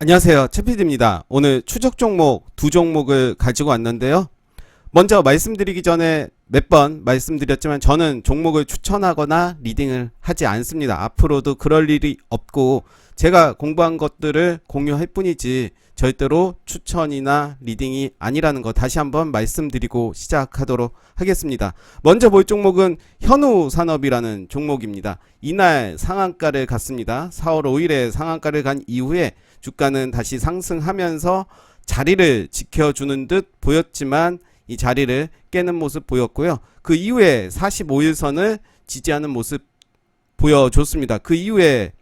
안녕하세요. 최PD입니다. 오늘 추적 종목 두 종목을 가지고 왔는데요. 먼저 말씀드리기 전에 몇 번 말씀드렸지만 저는 종목을 추천하거나 리딩을 하지 않습니다. 앞으로도 그럴 일이 없고 제가 공부한 것들을 공유할 뿐이지 절대로 추천이나 리딩이 아니라는 거 다시 한번 말씀드리고 시작하도록 하겠습니다. 먼저 볼 종목은 현우산업이라는 종목입니다. 이날 상한가를 갔습니다. 4월 5일에 상한가를 간 이후에 주가는 다시 상승하면서 자리를 지켜주는 듯 보였지만 이 자리를 깨는 모습 보였고요. 그 이후에 45일선을 지지하는 모습 보여줬습니다. 그 이후에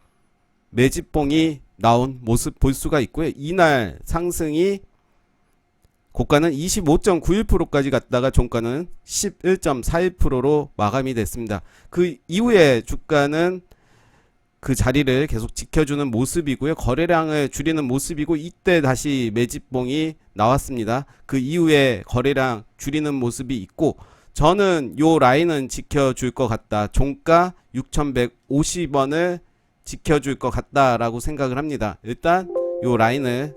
매집봉이 나온 모습 볼 수가 있고요. 이날 상승이 고가는 25.91%까지 갔다가 종가는 11.41%로 마감이 됐습니다. 그 이후에 주가는 그 자리를 계속 지켜주는 모습이고요. 거래량을 줄이는 모습이고 이때 다시 매집봉이 나왔습니다. 그 이후에 거래량 줄이는 모습이 있고 저는 요 라인은 지켜줄 것 같다. 종가 6,150원을 지켜줄 것 같다라고 생각을 합니다. 일단 요 라인을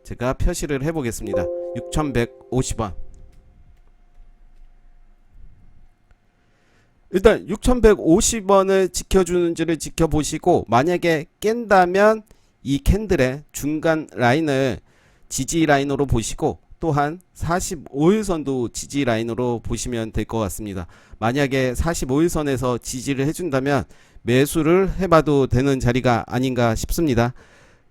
제가 표시를 해보겠습니다. 6,150원. 일단 6,150원을 지켜주는지를 지켜보시고 만약에 깬다면 이 캔들의 중간 라인을 지지 라인으로 보시고 또한 45일선도 지지 라인으로 보시면 될 것 같습니다. 만약에 45일선에서 지지를 해준다면 매수를 해봐도 되는 자리가 아닌가 싶습니다.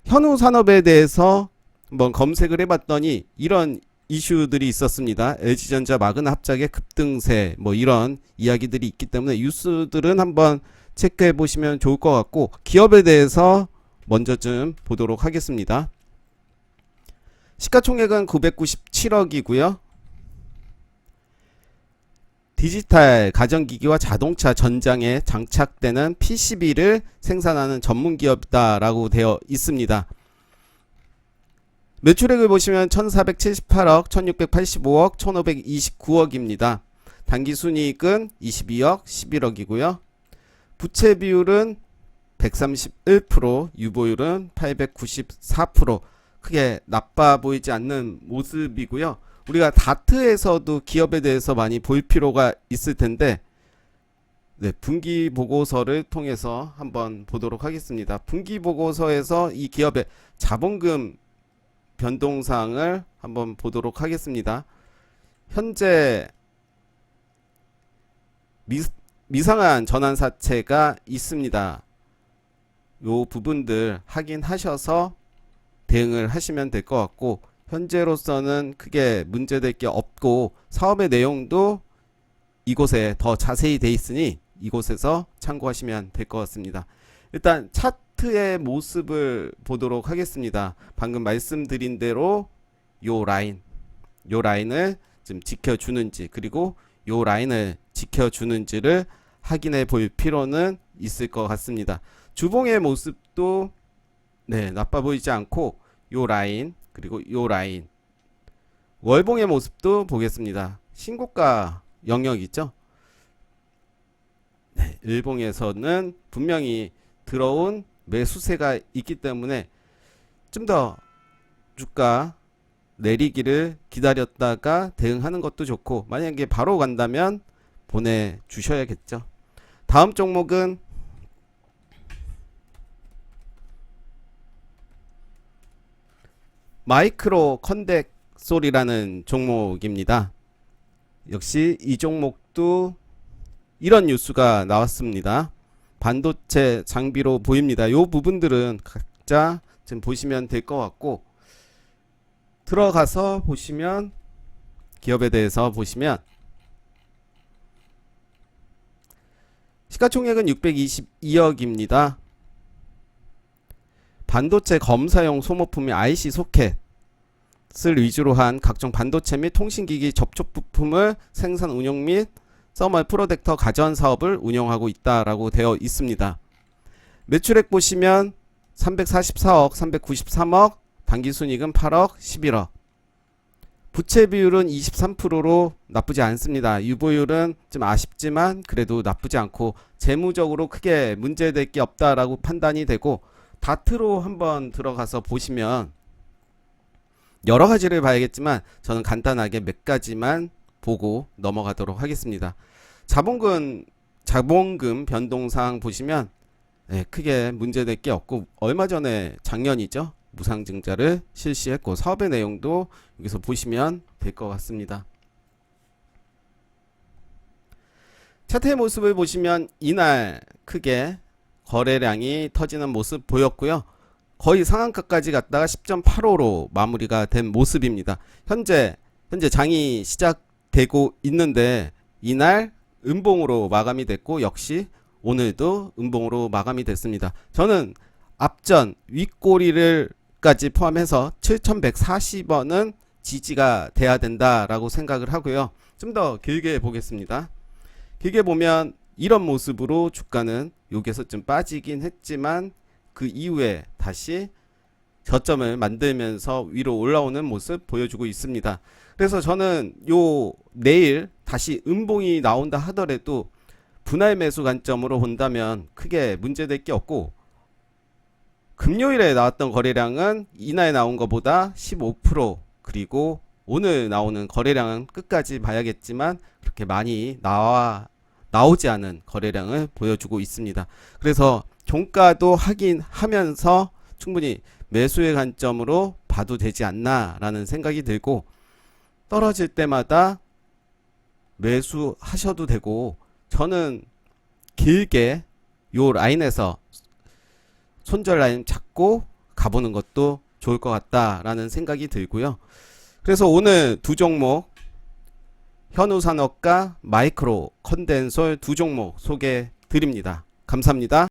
현우산업에 대해서 한번 검색을 해봤더니 이런 이슈들이 있었습니다. LG전자 마그나 합작의 급등세 뭐 이런 이야기들이 있기 때문에 뉴스들은 한번 체크해 보시면 좋을 것 같고 기업에 대해서 먼저 좀 보도록 하겠습니다. 시가총액은 997억이고요. 디지털 가전기기와 자동차 전장에 장착되는 PCB를 생산하는 전문기업이다라고 되어 있습니다. 매출액을 보시면 1478억, 1685억, 1529억입니다. 당기순이익은 22억, 11억이고요. 부채 비율은 131%, 유보율은 894%. 크게 나빠 보이지 않는 모습이고요. 우리가 다트에서도 기업에 대해서 많이 볼 필요가 있을 텐데 분기 보고서를 통해서 한번 보도록 하겠습니다. 분기 보고서에서 이 기업의 자본금 변동사항을 한번 보도록 하겠습니다. 현재 미상한 전환사채가 있습니다. 요 부분들 확인하셔서 대응을 하시면 될 것 같고 현재로서는 크게 문제될 게 없고 사업의 내용도 이곳에 더 자세히 돼 있으니 이곳에서 참고하시면 될 것 같습니다. 일단 차트의 모습을 보도록 하겠습니다. 방금 말씀드린 대로 요 라인을 좀 지켜주는지 그리고 요 라인을 지켜주는지를 확인해 볼 필요는 있을 것 같습니다. 주봉의 모습도 나빠 보이지 않고 요 라인 그리고 요 라인 월봉의 모습도 보겠습니다. 신고가 영역 있죠? 일봉에서는 분명히 들어온 매수세가 있기 때문에 좀 더 주가 내리기를 기다렸다가 대응하는 것도 좋고 만약에 바로 간다면 보내주셔야겠죠. 다음 종목은 마이크로 컨덱솔이라는 종목입니다. 역시 이 종목도 이런 뉴스가 나왔습니다. 반도체 장비로 보입니다. 이 부분들은 각자 지금 보시면 될 것 같고 들어가서 보시면 기업에 대해서 보시면 시가총액은 622억입니다. 반도체 검사용 소모품이 IC 소켓을 위주로 한 각종 반도체 및 통신기기 접촉 부품을 생산 운용 및 서멀 프로텍터 가전 사업을 운영하고 있다라고 되어 있습니다. 매출액 보시면 344억, 393억, 당기순이익은 8억, 11억. 부채 비율은 23%로 나쁘지 않습니다. 유보율은 좀 아쉽지만 그래도 나쁘지 않고 재무적으로 크게 문제될 게 없다라고 판단이 되고 다트로 한번 들어가서 보시면 여러 가지를 봐야겠지만 저는 간단하게 몇 가지만 보고 넘어가도록 하겠습니다. 자본금 변동사항 보시면 크게 문제될 게 없고, 얼마 전에 작년이죠, 무상증자를 실시했고 사업의 내용도 여기서 보시면 될 것 같습니다. 차트의 모습을 보시면 이날 크게 거래량이 터지는 모습 보였고요. 거의 상한가까지 갔다가 10.85로 마무리가 된 모습입니다. 현재 장이 시작되고 있는데 이날 음봉으로 마감이 됐고, 역시 오늘도 음봉으로 마감이 됐습니다. 저는 앞전 윗꼬리를까지 포함해서 7140원은 지지가 돼야 된다라고 생각을 하고요. 좀 더 길게 보겠습니다. 길게 보면 이런 모습으로 주가는 여기서 좀 빠지긴 했지만 그 이후에 다시 저점을 만들면서 위로 올라오는 모습 보여주고 있습니다. 그래서 저는 내일 다시 음봉이 나온다 하더라도 분할 매수 관점으로 본다면 크게 문제될 게 없고, 금요일에 나왔던 거래량은 이날 나온 것보다 15%, 그리고 오늘 나오는 거래량은 끝까지 봐야겠지만 그렇게 많이 나오지 않은 거래량을 보여주고 있습니다. 그래서 종가도 확인하면서 충분히 매수의 관점으로 봐도 되지 않나 라는 생각이 들고, 떨어질 때마다 매수하셔도 되고, 저는 길게 요 라인에서 손절 라인 잡고 가보는 것도 좋을 것 같다라는 생각이 들고요. 그래서 오늘 두 종목, 현우산업과 마이크로 컨덴솔 두 종목 소개해 드립니다. 감사합니다.